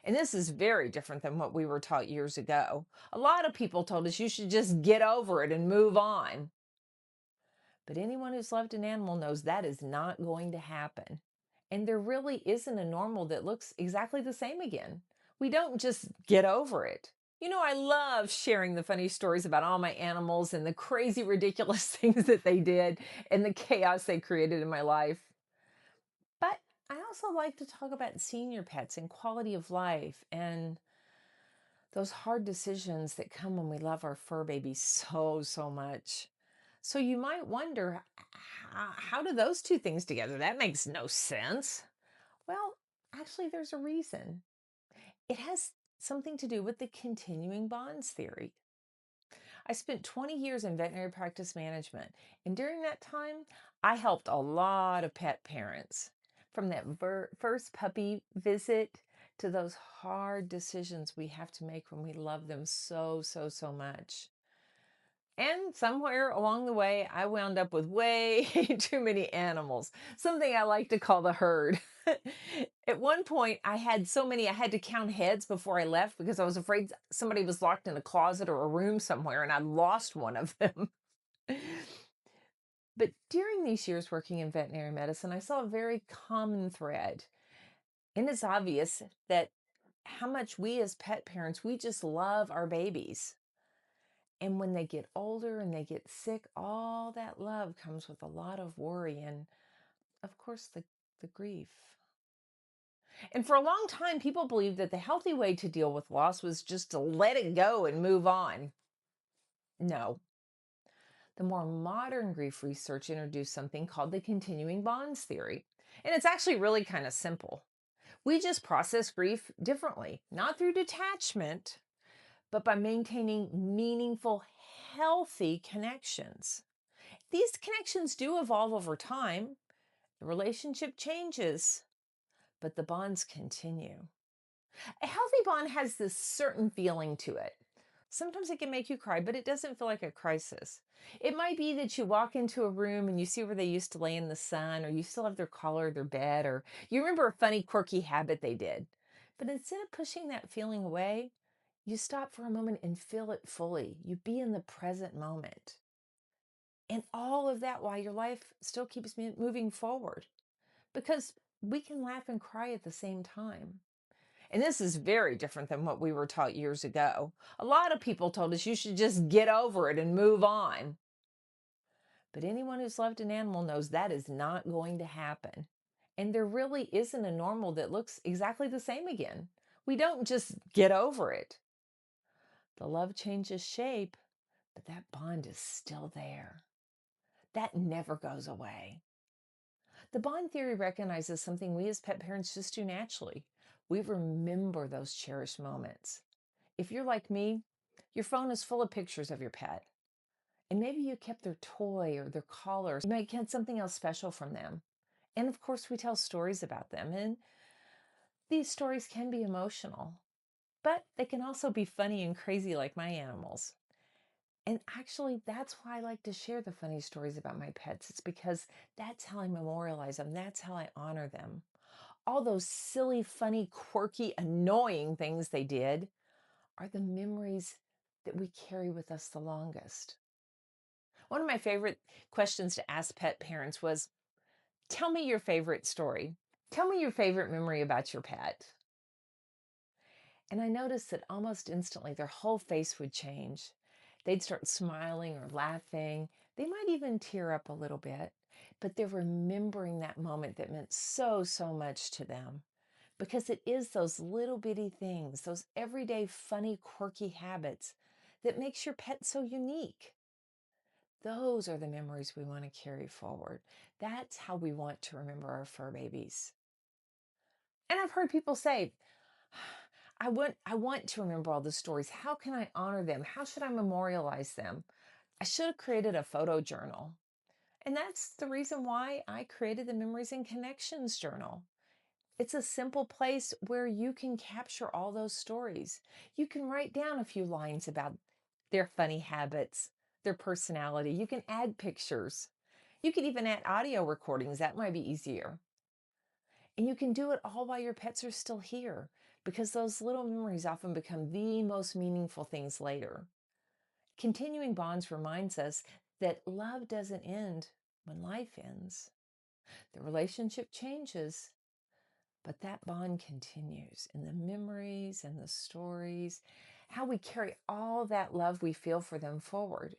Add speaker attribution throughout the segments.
Speaker 1: And this is very different than what we were taught years ago. A lot of people told us you should just get over it and move on. But anyone who's loved an animal knows that is not going to happen. And there really isn't a normal that looks exactly the same again. We don't just get over it. I love sharing the funny stories about all my animals and the crazy, ridiculous things that they did and the chaos they created in my life. But I also like to talk about senior pets and quality of life and those hard decisions that come when we love our fur babies so, so much. So you might wonder, how do those two things together? That makes no sense. Well, actually, there's a reason. It has something to do with the continuing bonds theory. I spent 20 years in veterinary practice management, and during that time, I helped a lot of pet parents. From that first puppy visit to those hard decisions we have to make when we love them so, so, so much. And somewhere along the way, I wound up with way too many animals, something I like to call the herd. At one point, I had so many, I had to count heads before I left because I was afraid somebody was locked in a closet or a room somewhere and I lost one of them. But during these years working in veterinary medicine, I saw a very common thread. And it's obvious that how much we as pet parents, we just love our babies. And when they get older and they get sick, all that love comes with a lot of worry and, of course, the grief. And for a long time, people believed that the healthy way to deal with loss was just to let it go and move on. No. The more modern grief research introduced something called the continuing bonds theory. And it's actually really kind of simple. We just process grief differently, not through detachment, but by maintaining meaningful, healthy connections. These connections do evolve over time. The relationship changes, but the bonds continue. A healthy bond has this certain feeling to it. Sometimes it can make you cry, but it doesn't feel like a crisis. It might be that you walk into a room and you see where they used to lay in the sun, or you still have their collar, their bed, or you remember a funny, quirky habit they did. But instead of pushing that feeling away, you stop for a moment and feel it fully. You be in the present moment. And all of that while your life still keeps moving forward because we can laugh and cry at the same time. And this is very different than what we were taught years ago. A lot of people told us you should just get over it and move on. But anyone who's loved an animal knows that is not going to happen. And there really isn't a normal that looks exactly the same again. We don't just get over it. The love changes shape, but that bond is still there. That never goes away. The bond theory recognizes something we as pet parents just do naturally. We remember those cherished moments. If you're like me, your phone is full of pictures of your pet. And maybe you kept their toy or their collar. You might get something else special from them. And of course, we tell stories about them. And these stories can be emotional, but they can also be funny and crazy like my animals. And actually, that's why I like to share the funny stories about my pets. It's because that's how I memorialize them. That's how I honor them. All those silly, funny, quirky, annoying things they did are the memories that we carry with us the longest. One of my favorite questions to ask pet parents was, tell me your favorite story. Tell me your favorite memory about your pet. And I noticed that almost instantly their whole face would change. They'd start smiling or laughing. They might even tear up a little bit, but they're remembering that moment that meant so, so much to them. Because it is those little bitty things, those everyday funny, quirky habits that makes your pet so unique. Those are the memories we want to carry forward. That's how we want to remember our fur babies. And I've heard people say, I want to remember all the stories. How can I honor them? How should I memorialize them? I should have created a photo journal. And that's the reason why I created the Memories and Connections Journal. It's a simple place where you can capture all those stories. You can write down a few lines about their funny habits, their personality. You can add pictures. You can even add audio recordings. That might be easier. And you can do it all while your pets are still here because those little memories often become the most meaningful things later. Continuing bonds reminds us that love doesn't end when life ends. The relationship changes, but that bond continues in the memories and the stories, how we carry all that love we feel for them forward.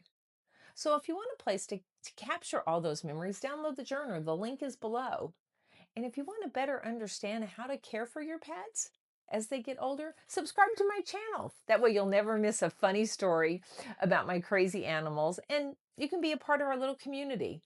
Speaker 1: So, if you want a place to capture all those memories, download the journal. The link is below. And if you want to better understand how to care for your pets as they get older, subscribe to my channel. That way, you'll never miss a funny story about my crazy animals, and you can be a part of our little community.